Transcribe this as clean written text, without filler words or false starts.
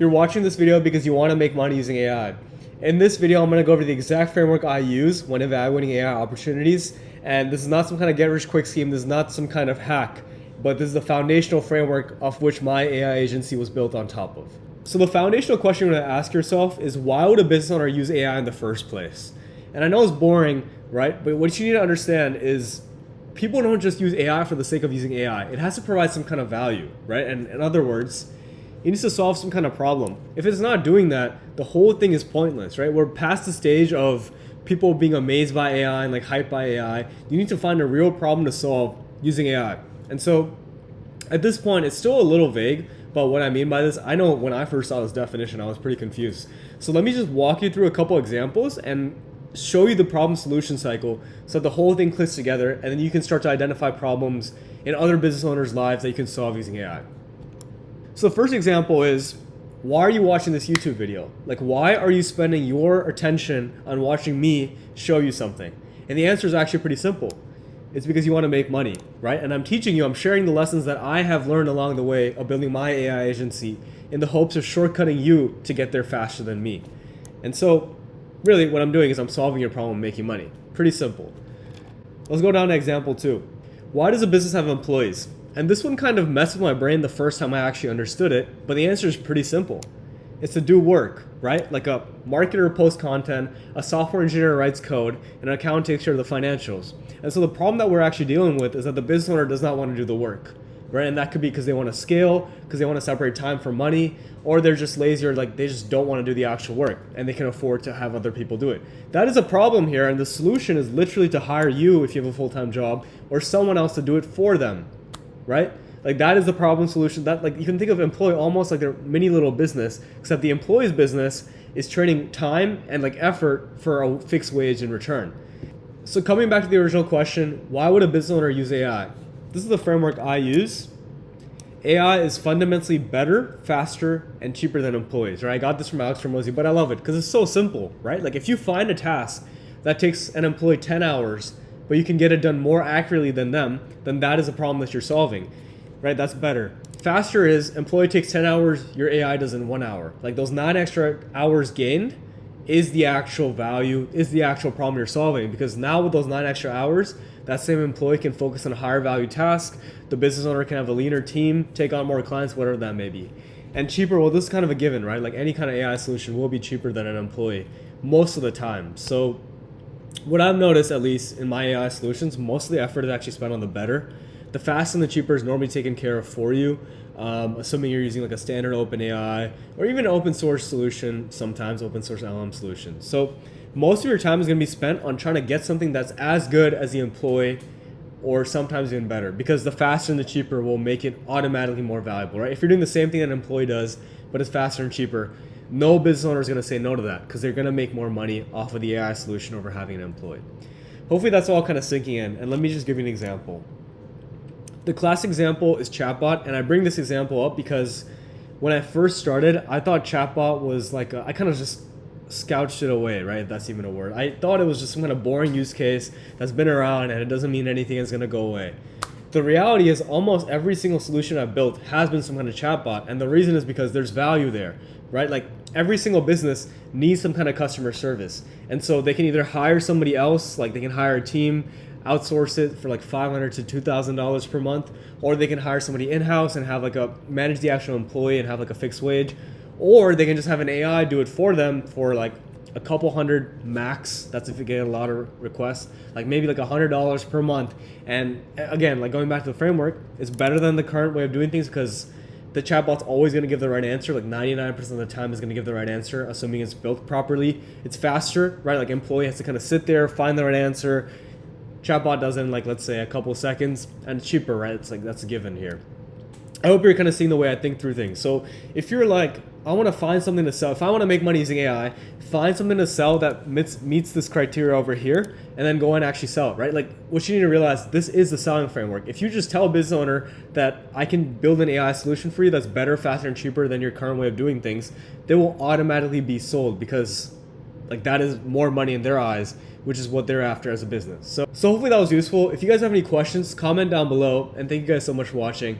You're watching this video because you want to make money using AI. In this video, I'm going to go over the exact framework I use when evaluating AI opportunities. And this is not some kind of get-rich-quick scheme. This is not some kind of hack, but this is the foundational framework of which my AI agency was built on top of. So the foundational question you're going to ask yourself is, why would a business owner use AI in the first place? And I know it's boring, right? But what you need to understand is people don't just use AI for the sake of using AI. It has to provide some kind of value, right? And in other words, it needs to solve some kind of problem. If it's not doing that, the whole thing is pointless, right? We're past the stage of people being amazed by AI and like hyped by AI. You need to find a real problem to solve using AI. And so at this point, it's still a little vague, but what I mean by this, I know when I first saw this definition, I was pretty confused. So let me just walk you through a couple examples and show you the problem solution cycle so the whole thing clicks together, and then you can start to identify problems in other business owners' lives that you can solve using AI. So the first example is, why are you watching this YouTube video? Like, why are you spending your attention on watching me show you something? And the answer is actually pretty simple. It's because you want to make money, right? And I'm teaching you, I'm sharing the lessons that I have learned along the way of building my AI agency in the hopes of shortcutting you to get there faster than me. And so really what I'm doing is I'm solving your problem, making money. Pretty simple. Let's go down to example 2. Why does a business have employees? And this one kind of messed with my brain the first time I actually understood it, but the answer is pretty simple. It's to do work, right? Like a marketer posts content, a software engineer writes code, and an accountant takes care of the financials. And so the problem that we're actually dealing with is that the business owner does not want to do the work, right? And that could be because they want to scale, because they want to separate time from money, or they're just lazy, or like they just don't want to do the actual work and they can afford to have other people do it. That is a problem here, and the solution is literally to hire you if you have a full-time job, or someone else to do it for them, right? Like that is the problem solution. That, like, you can think of employee almost like their mini little business, except the employee's business is trading time and like effort for a fixed wage in return. So coming back to the original question, why would a business owner use AI? This is the framework I use. AI is fundamentally better, faster, and cheaper than employees, right? I got this from Alex Hormozi, but I love it because it's so simple, right? Like if you find a task that takes an employee 10 hours, but you can get it done more accurately than them, then that is a problem that you're solving, right? That's better. Faster is employee takes 10 hours, your AI does in 1 hour. Like those 9 extra hours gained is the actual value, is the actual problem you're solving, because now with those 9 extra hours, that same employee can focus on a higher value task. The business owner can have a leaner team, take on more clients, whatever that may be. And cheaper, well, this is kind of a given, right? Like any kind of AI solution will be cheaper than an employee most of the time. So what I've noticed, at least in my AI solutions, most of the effort is actually spent on the better. The fast and the cheaper is normally taken care of for you, assuming you're using like a standard OpenAI or even an open source solution, sometimes open source LLM solution. So most of your time is going to be spent on trying to get something that's as good as the employee or sometimes even better, because the faster and the cheaper will make it automatically more valuable, right? If you're doing the same thing that an employee does, but it's faster and cheaper, no business owner is going to say no to that because they're going to make more money off of the AI solution over having an employee. Hopefully that's all kind of sinking in. And let me just give you an example. The classic example is chatbot, and I bring this example up because when I first started, I thought chatbot was like I kind of just scouched it away, right? If that's even a word. I thought it was just some kind of boring use case that's been around and it doesn't mean anything is going to go away. The reality is almost every single solution I've built has been some kind of chatbot, and the reason is because there's value there, right? Like every single business needs some kind of customer service, and so they can either hire somebody else, like they can hire a team, outsource it for like $500 to $2,000 per month, or they can hire somebody in-house and have like manage the actual employee and have like a fixed wage, or they can just have an AI do it for them for like a couple hundred max. That's if you get a lot of requests, like maybe like $100 per month. And again, like going back to the framework, it's better than the current way of doing things because the chatbot's always going to give the right answer. Like 99% of the time is going to give the right answer, assuming it's built properly. It's faster, right? Like employee has to kind of sit there, find the right answer. Chatbot does it in like, let's say a couple seconds, and it's cheaper, right? It's like, that's a given here. I hope you're kind of seeing the way I think through things. So if you're like, I want to find something to sell, if I want to make money using AI, find something to sell that meets this criteria over here, and then go and actually sell it, right? Like what you need to realize, this is the selling framework. If you just tell a business owner that I can build an AI solution for you that's better, faster, and cheaper than your current way of doing things, they will automatically be sold because like that is more money in their eyes, which is what they're after as a business. So hopefully that was useful. If you guys have any questions, comment down below, and thank you guys so much for watching.